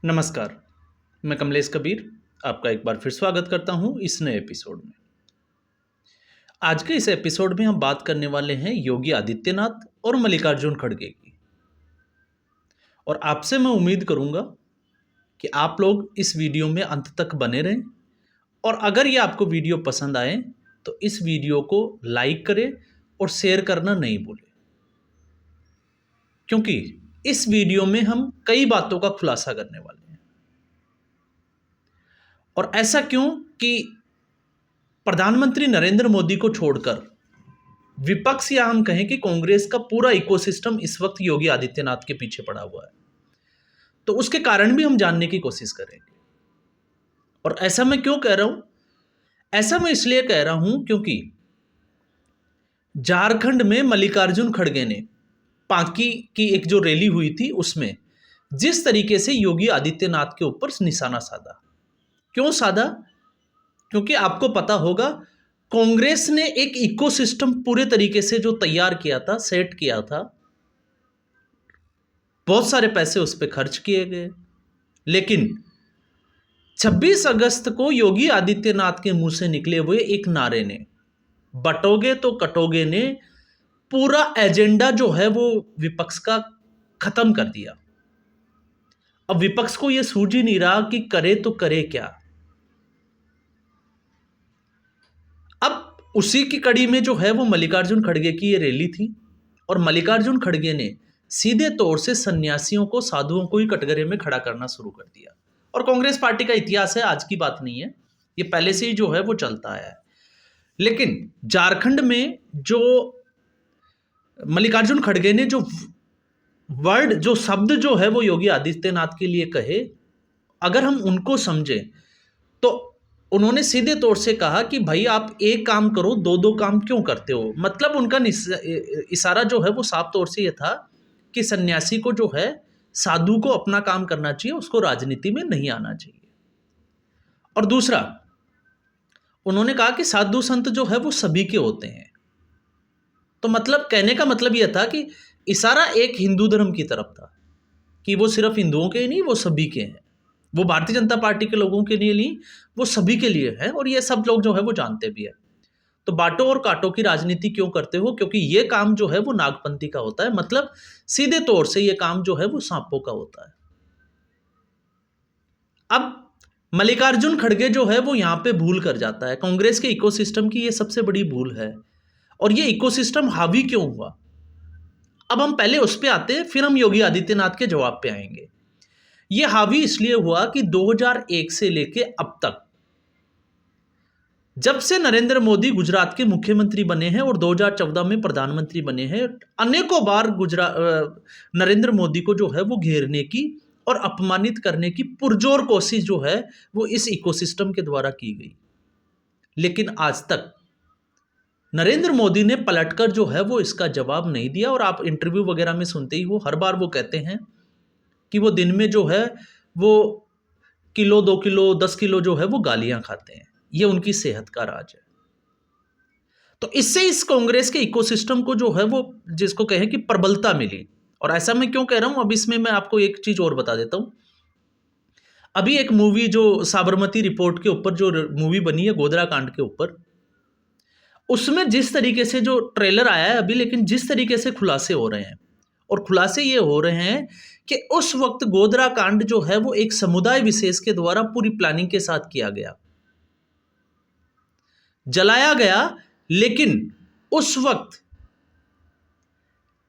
नमस्कार, मैं कमलेश कबीर आपका एक बार फिर स्वागत करता हूं इस नए एपिसोड में। आज के इस एपिसोड में हम बात करने वाले हैं योगी आदित्यनाथ और मल्लिकार्जुन खड़गे की। और आपसे मैं उम्मीद करूंगा कि आप लोग इस वीडियो में अंत तक बने रहें और अगर ये आपको वीडियो पसंद आए तो इस वीडियो को लाइक करें और शेयर करना नहीं भूलें, क्योंकि इस वीडियो में हम कई बातों का खुलासा करने वाले हैं। और ऐसा क्यों कि प्रधानमंत्री नरेंद्र मोदी को छोड़कर विपक्ष या हम कहें कि कांग्रेस का पूरा इकोसिस्टम इस वक्त योगी आदित्यनाथ के पीछे पड़ा हुआ है, तो उसके कारण भी हम जानने की कोशिश करेंगे। और ऐसा मैं क्यों कह रहा हूं? ऐसा मैं इसलिए कह रहा हूं क्योंकि झारखंड में मल्लिकार्जुन खड़गे ने पांकी की एक जो रैली हुई थी उसमें जिस तरीके से योगी आदित्यनाथ के ऊपर निशाना साधा। क्यों साधा? क्योंकि आपको पता होगा कांग्रेस ने एक इकोसिस्टम पूरे तरीके से जो तैयार किया था, सेट किया था, बहुत सारे पैसे उस पर खर्च किए गए, लेकिन 26 अगस्त को योगी आदित्यनाथ के मुंह से निकले हुए एक नारे ने, बटोगे तो कटोगे, ने पूरा एजेंडा जो है वो विपक्ष का खत्म कर दिया। अब विपक्ष को यह सूझ ही नहीं रहा कि करे तो करे क्या। अब उसी की कड़ी में जो है वो मल्लिकार्जुन खड़गे की ये रैली थी और मल्लिकार्जुन खड़गे ने सीधे तौर से सन्यासियों को, साधुओं को ही कटघरे में खड़ा करना शुरू कर दिया। और कांग्रेस पार्टी का इतिहास है, आज की बात नहीं है, ये पहले से ही जो है वो चलता आया है। लेकिन झारखंड में जो मल्लिकार्जुन खड़गे ने जो वर्ड, जो शब्द जो है वो योगी आदित्यनाथ के लिए कहे, अगर हम उनको समझें तो उन्होंने सीधे तौर से कहा कि भाई आप एक काम करो, दो दो काम क्यों करते हो। मतलब उनका इशारा जो है वो साफ तौर से ये था कि सन्यासी को जो है, साधु को अपना काम करना चाहिए, उसको राजनीति में नहीं आना चाहिए। और दूसरा, उन्होंने कहा कि साधु संत जो है वो सभी के होते हैं। तो मतलब कहने का मतलब यह था कि इशारा एक हिंदू धर्म की तरफ था कि वो सिर्फ हिंदुओं के ही नहीं, वो सभी के हैं। वो भारतीय जनता पार्टी के लोगों के लिए नहीं, वो सभी के लिए है और ये सब लोग जो है वो जानते भी है। तो बांटो और काटो की राजनीति क्यों करते हो? क्योंकि ये काम जो है वो नागपंथी का होता है। मतलब सीधे तौर से ये काम जो है वो सांपों का होता है। अब मल्लिकार्जुन खड़गे जो है वो यहां पे भूल कर जाता है। कांग्रेस के इकोसिस्टम की ये सबसे बड़ी भूल है। और ये इकोसिस्टम हावी क्यों हुआ, अब हम पहले उस पे आते हैं, फिर हम योगी आदित्यनाथ के जवाब पे आएंगे। ये हावी इसलिए हुआ कि 2001 से लेके अब तक, जब से नरेंद्र मोदी गुजरात के मुख्यमंत्री बने हैं और 2014 में प्रधानमंत्री बने हैं, अनेकों बार नरेंद्र मोदी को जो है वो घेरने की और अपमानित करने की पुरजोर कोशिश जो है वो इस इकोसिस्टम के द्वारा की गई। लेकिन आज तक नरेंद्र मोदी ने पलटकर जो है वो इसका जवाब नहीं दिया। और आप इंटरव्यू वगैरह में सुनते ही हो, हर बार वो कहते हैं कि वो दिन में जो है वो किलो, 2 किलो, 10 किलो जो है वो गालियां खाते हैं। ये उनकी सेहत का राज है। तो इससे इस कांग्रेस के इकोसिस्टम को जो है वो, जिसको कहें कि प्रबलता मिली। और ऐसा मैं क्यों कह रहा हूं, अब इसमें मैं आपको एक चीज और बता देता हूं। अभी एक मूवी जो साबरमती रिपोर्ट के ऊपर जो मूवी बनी है, गोधरा कांड के ऊपर, उसमें जिस तरीके से जो ट्रेलर आया है अभी, लेकिन जिस तरीके से खुलासे हो रहे हैं, और खुलासे ये हो रहे हैं कि उस वक्त गोधरा कांड जो है वो एक समुदाय विशेष के द्वारा पूरी प्लानिंग के साथ किया गया, जलाया गया। लेकिन उस वक्त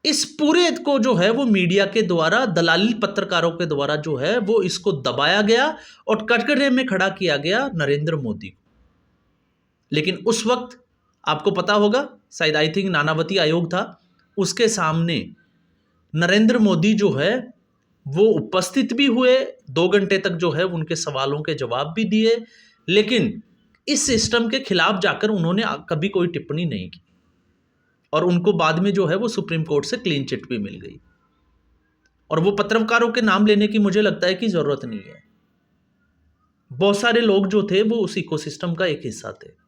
इस पूरे को जो है वो मीडिया के द्वारा, दलाली पत्रकारों के द्वारा जो है वो इसको दबाया गया और कटघरे में खड़ा किया गया नरेंद्र मोदी को। लेकिन उस वक्त आपको पता होगा, शायद आई थिंक नानावती आयोग था, उसके सामने नरेंद्र मोदी जो है वो उपस्थित भी हुए, 2 घंटे तक जो है उनके सवालों के जवाब भी दिए। लेकिन इस सिस्टम के खिलाफ जाकर उन्होंने कभी कोई टिप्पणी नहीं की और उनको बाद में जो है वो सुप्रीम कोर्ट से क्लीन चिट भी मिल गई। और वो पत्रकारों के नाम लेने की मुझे लगता है कि जरूरत नहीं है। बहुत सारे लोग जो थे वो उस इकोसिस्टम का एक हिस्सा थे।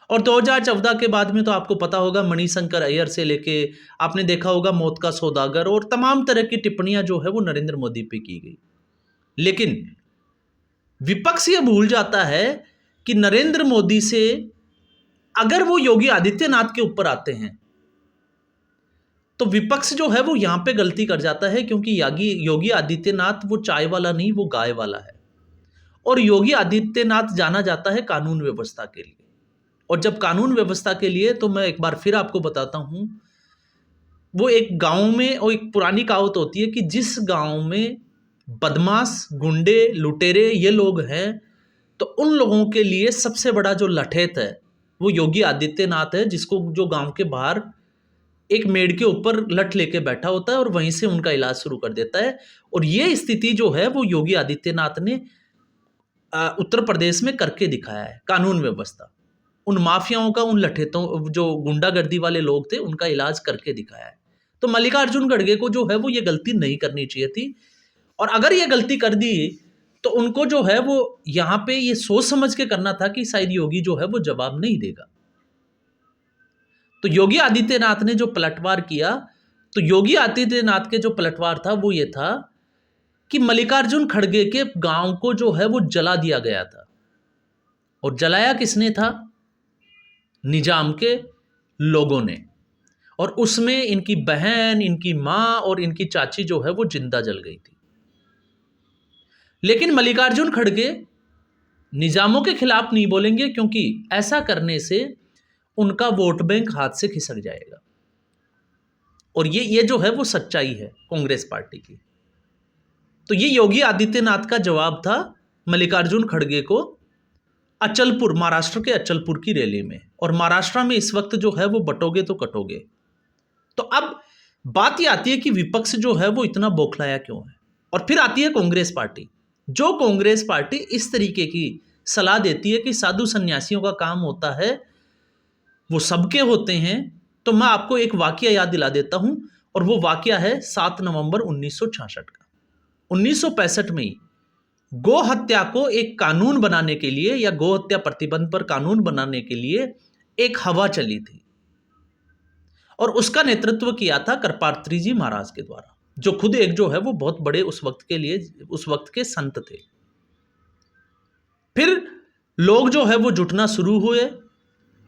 और 2014 के बाद में तो आपको पता होगा, मणिशंकर अय्यर से लेके आपने देखा होगा मौत का सौदागर और तमाम तरह की टिप्पणियां जो है वो नरेंद्र मोदी पे की गई। लेकिन विपक्ष ये भूल जाता है कि नरेंद्र मोदी से अगर वो योगी आदित्यनाथ के ऊपर आते हैं तो विपक्ष जो है वो यहां पे गलती कर जाता है, क्योंकि योगी आदित्यनाथ वो चाय वाला नहीं, वो गाय वाला है। और योगी आदित्यनाथ जाना जाता है कानून व्यवस्था के लिए। और जब कानून व्यवस्था के लिए, तो मैं एक बार फिर आपको बताता हूं, वो एक गांव में, और एक पुरानी कहावत होती है कि जिस गांव में बदमाश, गुंडे, लुटेरे ये लोग हैं, तो उन लोगों के लिए सबसे बड़ा जो लठेत है वो योगी आदित्यनाथ है, जिसको जो गांव के बाहर एक मेड़ के ऊपर लठ लेके बैठा होता है और वहीं से उनका इलाज शुरू कर देता है। और ये स्थिति जो है वो योगी आदित्यनाथ ने उत्तर प्रदेश में करके दिखाया है। कानून व्यवस्था, उन माफियाओं का, उन लठेतों, जो गुंडागर्दी वाले लोग थे, उनका इलाज करके दिखाया है। तो मल्लिकार्जुन खड़गे को जो है वो ये गलती नहीं करनी चाहिए थी, और अगर ये गलती कर दी तो उनको जो है वो यहाँ पे ये सोच समझ के करना था कि शायद योगी जो है वो जवाब नहीं देगा। तो योगी आदित्यनाथ ने जो पलटवार किया, तो योगी आदित्यनाथ के जो पलटवार था वो ये था कि मल्लिकार्जुन खड़गे के गांव को जो है वो जला दिया गया था। और जलाया किसने था? निजाम के लोगों ने। और उसमें इनकी बहन, इनकी मां और इनकी चाची जो है वो जिंदा जल गई थी। लेकिन मल्लिकार्जुन खड़गे निजामों के खिलाफ नहीं बोलेंगे, क्योंकि ऐसा करने से उनका वोट बैंक हाथ से खिसक जाएगा। और ये जो है वो सच्चाई है कांग्रेस पार्टी की। तो ये योगी आदित्यनाथ का जवाब था मल्लिकार्जुन खड़गे को अचलपुर, महाराष्ट्र के अचलपुर की रैली में। और महाराष्ट्र में इस वक्त जो है वो बटोगे तो कटोगे। तो अब बात ये आती है कि विपक्ष जो है वो इतना बौखलाया क्यों है। और फिर आती है कांग्रेस पार्टी। जो कांग्रेस पार्टी इस तरीके की सलाह देती है कि साधु सन्यासियों का काम होता है, वो सबके होते हैं, तो मैं आपको एक वाकया याद दिला देता हूं। और वो वाकया है 7 नवंबर 1966 का। 1965 में गो हत्या को एक कानून बनाने के लिए, या गो हत्या प्रतिबंध पर कानून बनाने के लिए एक हवा चली थी। और उसका नेतृत्व किया था करपात्री जी महाराज के द्वारा, जो खुद एक जो है वो बहुत बड़े उस वक्त के संत थे। फिर लोग जो है वो जुटना शुरू हुए,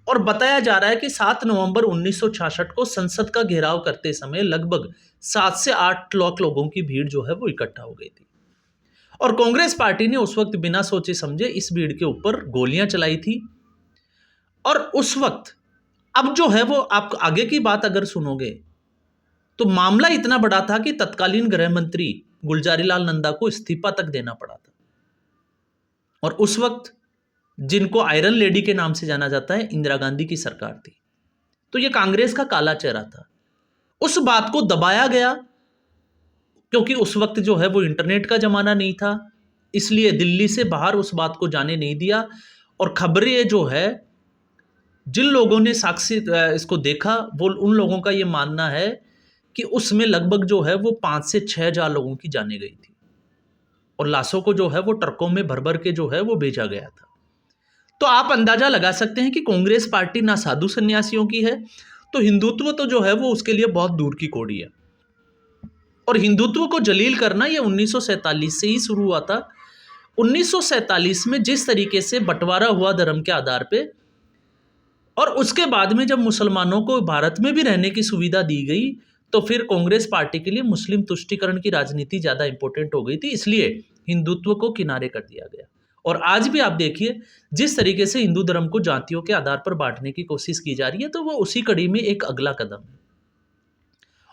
और बताया जा रहा है कि 7 नवंबर 1966 को संसद का घेराव करते समय लगभग 7 से 8 लाख लोगों की भीड़ जो है वो इकट्ठा हो गई थी। और कांग्रेस पार्टी ने उस वक्त बिना सोचे समझे इस भीड़ के ऊपर गोलियां चलाई थी। और उस वक्त, अब जो है वो आप आगे की बात अगर सुनोगे, तो मामला इतना बड़ा था कि तत्कालीन गृह मंत्री गुलजारीलाल नंदा को इस्तीफा तक देना पड़ा था। और उस वक्त जिनको आयरन लेडी के नाम से जाना जाता है, इंदिरा गांधी की सरकार थी। तो ये कांग्रेस का काला चेहरा था। उस बात को दबाया गया, क्योंकि उस वक्त जो है वो इंटरनेट का जमाना नहीं था, इसलिए दिल्ली से बाहर उस बात को जाने नहीं दिया। और खबरें जो है, जिन लोगों ने साक्षी इसको देखा, वो उन लोगों का ये मानना है कि उसमें लगभग जो है वो 5 से 6 हजार लोगों की जाने गई थी। और लाशों को जो है वो ट्रकों में भर भर के जो है वो भेजा गया था। तो आप अंदाजा लगा सकते हैं कि कांग्रेस पार्टी ना साधु सन्यासियों की है, तो हिंदुत्व तो जो है वो उसके लिए बहुत दूर की कौड़ी है। और हिंदुत्व को जलील करना ये 1947 से ही शुरू हुआ था। 1947 में जिस तरीके से बंटवारा हुआ धर्म के आधार पे, और उसके बाद में जब मुसलमानों को भारत में भी रहने की सुविधा दी गई, तो फिर कांग्रेस पार्टी के लिए मुस्लिम तुष्टीकरण की राजनीति ज़्यादा इंपॉर्टेंट हो गई थी, इसलिए हिंदुत्व को किनारे कर दिया गया। और आज भी आप देखिए, जिस तरीके से हिंदू धर्म को जातियों के आधार पर बांटने की कोशिश की जा रही है, तो वो उसी कड़ी में एक अगला कदम है।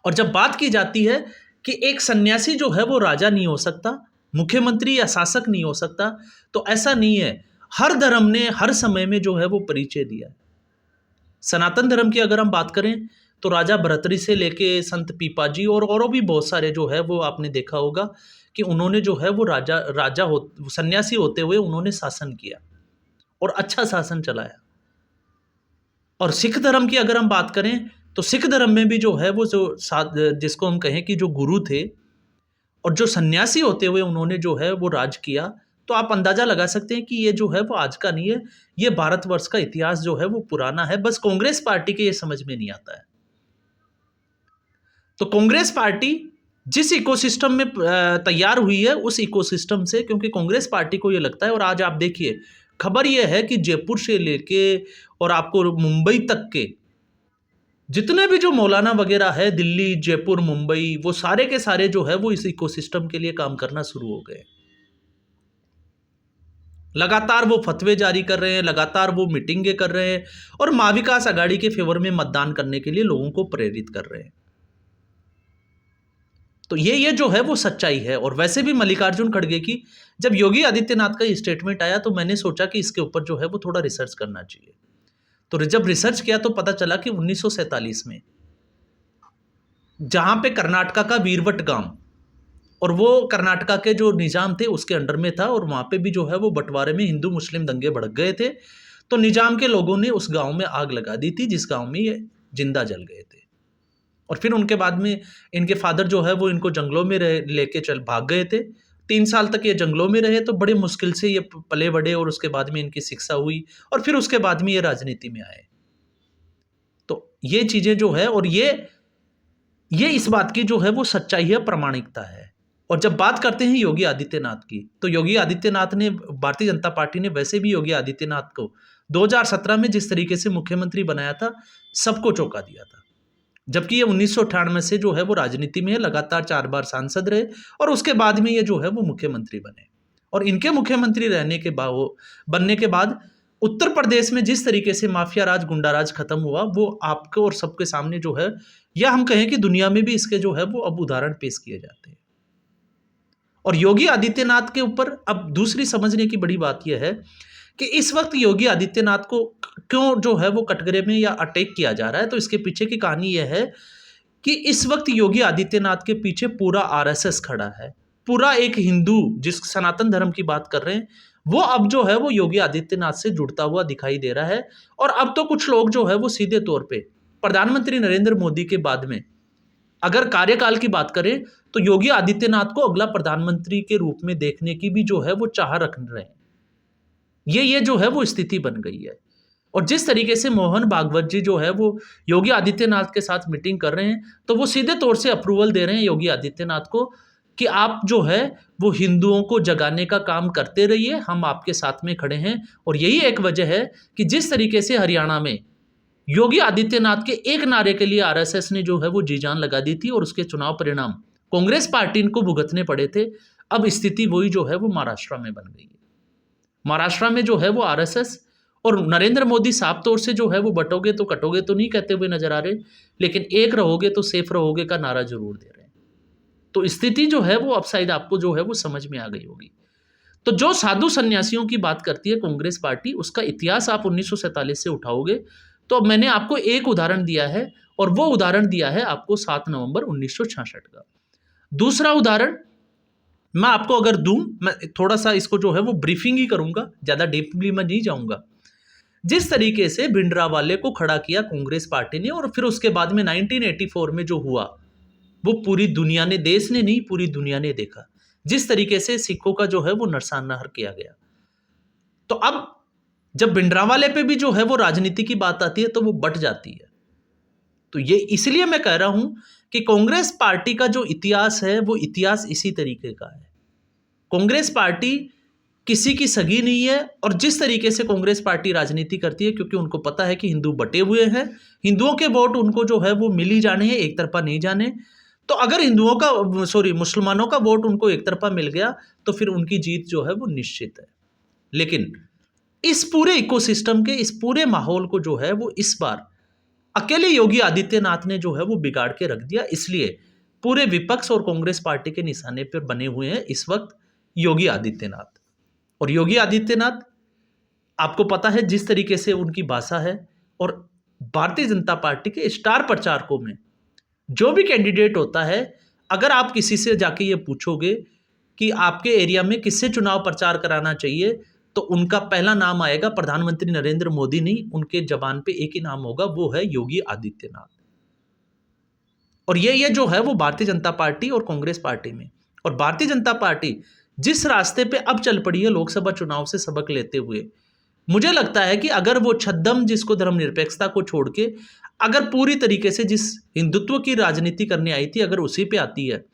और जब बात की जाती है कि एक सन्यासी जो है वो राजा नहीं हो सकता, मुख्यमंत्री या शासक नहीं हो सकता, तो ऐसा नहीं है। हर धर्म ने हर समय में जो है वो परिचय दिया है। सनातन धर्म की अगर हम बात करें, तो राजा भर्तृहरि से लेके संत पीपाजी और भी बहुत सारे जो है वो आपने देखा होगा कि उन्होंने जो है वो सन्यासी होते हुए उन्होंने शासन किया और अच्छा शासन चलाया। और सिख धर्म की अगर हम बात करें, तो सिख धर्म में भी जो है वो जिसको हम कहें कि जो गुरु थे और जो सन्यासी होते हुए उन्होंने जो है वो राज किया। तो आप अंदाजा लगा सकते हैं कि ये जो है वो आज का नहीं है, ये भारतवर्ष का इतिहास जो है वो पुराना है। बस कांग्रेस पार्टी के ये समझ में नहीं आता है। तो कांग्रेस पार्टी जिस इकोसिस्टम में तैयार हुई है उस इकोसिस्टम से, क्योंकि कांग्रेस पार्टी को ये लगता है, और आज आप देखिए खबर ये है कि जयपुर से लेके और आपको मुंबई तक के जितने भी जो मौलाना वगैरह है, दिल्ली, जयपुर, मुंबई, वो सारे के सारे जो है वो इस इकोसिस्टम के लिए काम करना शुरू हो गए। लगातार वो फतवे जारी कर रहे हैं, लगातार वो मीटिंगें कर रहे हैं और माँ विकास आघाड़ी के फेवर में मतदान करने के लिए लोगों को प्रेरित कर रहे हैं। तो ये जो है वो सच्चाई है। और वैसे भी मल्लिकार्जुन खड़गे की जब योगी आदित्यनाथ का स्टेटमेंट आया तो मैंने सोचा कि इसके ऊपर जो है वो थोड़ा रिसर्च करना चाहिए। तो जब रिसर्च किया तो पता चला कि 1947 में जहां पे कर्नाटका का वीरवट गांव, और वो कर्नाटका के जो निजाम थे उसके अंडर में था, और वहां पे भी जो है वो बंटवारे में हिंदू मुस्लिम दंगे भड़क गए थे, तो निजाम के लोगों ने उस गांव में आग लगा दी थी, जिस गांव में ये जिंदा जल गए थे। और फिर उनके बाद में इनके फादर जो है वो इनको जंगलों में लेके चल भाग गए थे। 3 साल तक ये जंगलों में रहे, तो बड़े मुश्किल से ये पले बढ़े, और उसके बाद में इनकी शिक्षा हुई, और फिर उसके बाद में ये राजनीति में आए। तो ये चीजें जो है, और ये इस बात की जो है वो सच्चाई है, प्रामाणिकता है। और जब बात करते हैं योगी आदित्यनाथ की, तो योगी आदित्यनाथ ने, भारतीय जनता पार्टी ने वैसे भी योगी आदित्यनाथ को 2017 में जिस तरीके से मुख्यमंत्री बनाया था, सबको चौंका दिया था। जबकि ये 1998 से जो है वो राजनीति में है, लगातार 4 बार सांसद रहे, और उसके बाद में ये जो है वो मुख्यमंत्री बने। और इनके मुख्यमंत्री बनने के बाद उत्तर प्रदेश में जिस तरीके से माफिया राज, गुंडा राज खत्म हुआ, वो आपको और सबके सामने जो है, या हम कहें कि दुनिया में भी इसके जो है वो अब उदाहरण पेश किए जाते हैं। और योगी आदित्यनाथ के ऊपर अब दूसरी समझने की बड़ी बात यह है कि इस वक्त योगी आदित्यनाथ को क्यों जो है वो कटघरे में या अटैक किया जा रहा है। तो इसके पीछे की कहानी यह है कि इस वक्त योगी आदित्यनाथ के पीछे पूरा आरएसएस खड़ा है, पूरा एक हिंदू जिस सनातन धर्म की बात कर रहे हैं, वो अब जो है वो योगी आदित्यनाथ से जुड़ता हुआ दिखाई दे रहा है। और अब तो कुछ लोग जो है वो सीधे तौर पे प्रधानमंत्री नरेंद्र मोदी के बाद में अगर कार्यकाल की बात करें तो योगी आदित्यनाथ को अगला प्रधानमंत्री के रूप में देखने की भी जो है वो चाह रख रहे हैं। ये जो है वो स्थिति बन गई है। और जिस तरीके से मोहन भागवत जी जो है वो योगी आदित्यनाथ के साथ मीटिंग कर रहे हैं, तो वो सीधे तौर से अप्रूवल दे रहे हैं योगी आदित्यनाथ को कि आप जो है वो हिंदुओं को जगाने का काम करते रहिए, हम आपके साथ में खड़े हैं। और यही एक वजह है कि जिस तरीके से हरियाणा में योगी आदित्यनाथ के एक नारे के लिए आरएसएस ने जो है वो जी जान लगा दी थी, और उसके चुनाव परिणाम कांग्रेस पार्टी को भुगतने पड़े थे। अब स्थिति वही जो है वो महाराष्ट्र में बन गई है। महाराष्ट्र में जो है वो आरएसएस और नरेंद्र मोदी साफ तौर से जो है वो बटोगे तो कटोगे तो नहीं कहते हुए नजर आ रहे, लेकिन एक रहोगे तो सेफ रहोगे का नारा जरूर दे रहे हैं। तो स्थिति जो है वो अब शायद आपको जो है वो समझ में आ गई होगी। तो जो साधु सन्यासियों की बात करती है कांग्रेस पार्टी, उसका इतिहास आप 1947 से उठाओगे तो अब मैंने आपको एक उदाहरण दिया है, और वो उदाहरण दिया है आपको 7 नवंबर 1966 का। दूसरा उदाहरण मैं आपको अगर दूं, मैं थोड़ा सा इसको जो है वो ब्रीफिंग ही करूंगा, ज्यादा डीपली मैं नहीं जाऊंगा। जिस तरीके से भिंडरावाले को खड़ा किया कांग्रेस पार्टी ने, और फिर उसके बाद में 1984 में जो हुआ वो पूरी दुनिया ने, देश ने नहीं पूरी दुनिया ने देखा, जिस तरीके से सिखों का जो है वो नरसंहार किया गया। तो अब जब भिंडरावाले पे भी जो है वो राजनीति की बात आती है तो वो बट जाती है। तो ये इसलिए मैं कह रहा हूं कि कांग्रेस पार्टी का जो इतिहास है वो इतिहास इसी तरीके का है। कांग्रेस पार्टी किसी की सगी नहीं है, और जिस तरीके से कांग्रेस पार्टी राजनीति करती है, क्योंकि उनको पता है कि हिंदू बटे हुए हैं, हिंदुओं के वोट उनको जो है वो मिल ही जाने हैं, एक तरफा नहीं जाने। तो अगर मुसलमानों का वोट उनको एक तरफा मिल गया तो फिर उनकी जीत जो है वो निश्चित है। लेकिन इस पूरे इकोसिस्टम के, इस पूरे माहौल को जो है वो इस बार अकेले योगी आदित्यनाथ ने जो है वो बिगाड़ के रख दिया। इसलिए पूरे विपक्ष और कांग्रेस पार्टी के निशाने पर बने हुए हैं इस वक्त योगी आदित्यनाथ। और योगी आदित्यनाथ, आपको पता है जिस तरीके से उनकी भाषा है, और भारतीय जनता पार्टी के स्टार प्रचारकों में जो भी कैंडिडेट होता है, अगर आप किसी से जाके ये पूछोगे कि आपके एरिया में किससे चुनाव प्रचार कराना चाहिए, तो उनका पहला नाम आएगा प्रधानमंत्री नरेंद्र मोदी नहीं, उनके जबान पे एक ही नाम होगा, वो है योगी आदित्यनाथ। और ये जो है वो भारतीय जनता पार्टी और कांग्रेस पार्टी में, और भारतीय जनता पार्टी जिस रास्ते पे अब चल पड़ी है लोकसभा चुनाव से सबक लेते हुए, मुझे लगता है कि अगर वो छद्म जिसको धर्मनिरपेक्षता को छोड़ के अगर पूरी तरीके से जिस हिंदुत्व की राजनीति करने आई थी, अगर उसी पे आती है,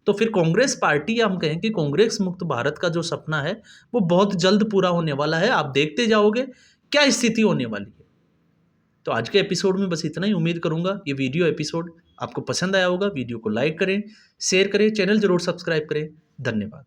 तो फिर कांग्रेस पार्टी, या हम कहें कि कांग्रेस मुक्त भारत का जो सपना है वो बहुत जल्द पूरा होने वाला है। आप देखते जाओगे क्या स्थिति होने वाली है। तो आज के एपिसोड में बस इतना ही। उम्मीद करूंगा ये वीडियो एपिसोड आपको पसंद आया होगा। वीडियो को लाइक करें, शेयर करें, चैनल जरूर सब्सक्राइब करें। धन्यवाद।